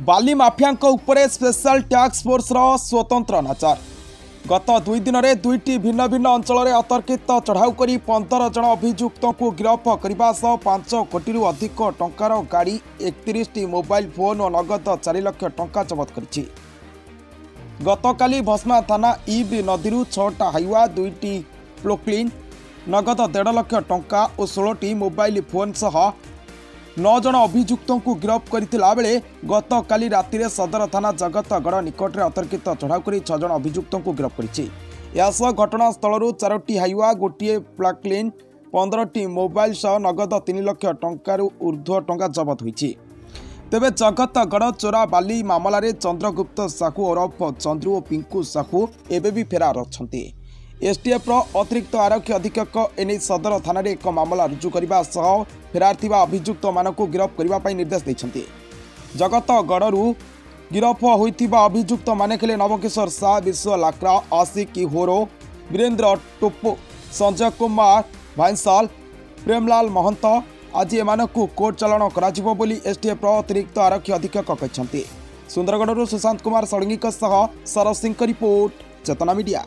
बाली mafia उपरे special task force स्वतंत्र नजर। गत 2 दिन में 2टी भिन्न भिन्न अंचल में अतर्कित चढ़ाऊ कर 15 जन अभियुक्त को गिरफ करने सह 5 कोटी अधिक टंकार गाड़ी 31टी मोबाइल फोन और नगद 4 लाख टंका जबत कर। गतकाली भस्मा थाना ईब नदी 6टा हाइवा 2टी प्लोक्लिन नगद 1.5 लाख टंका और 16टी मोबाइल फोन सह 9 जन अभियुक्त को गिरफ करथिला बेले गतकाली राति सदर थाना जगतगढ़ निकट में अतर्कित चढ़ाऊ कर 6 जन अभियुक्त को गिरफ कर घटनास्थल 4टी हाइवा गोटे प्लाक्लिन 15टी मोबाइल सह नगद 3 लाख टंकार ऊर्ध्व टंका जबत होईछि। तेबे जगतगढ़ चोरा बाली मामलें चंद्रगुप्त साहू ओरफ चंद्रू और पिंकू साहू एबे भी फेरार अछंती। एसटीएफ अतिरिक्त आरक्षी अधीक्षक एने सदर थाना एक मामला रुजु करने सह फेरार थिबा अभियुक्त मानक गिरफ करने निर्देश देछंती। जगतगढ़ गिरफ होइथिबा अभियुक्त माने खेले नवकिशोर शाह, विश्व लाक्रा, आशिक होरो, वीरेंद्र टोपो, संजय कुमार भांसाल, प्रेमलाल महंत। आज एमानकु कोर्ट चालाण कराजिबो बोली एसटीएफ अतिरिक्त आरक्षी अधीक्षक कहछंती। सुंदरगढ़ सुशांत कुमार षडंगी सह सरस सिंह रिपोर्ट, चेतना मीडिया।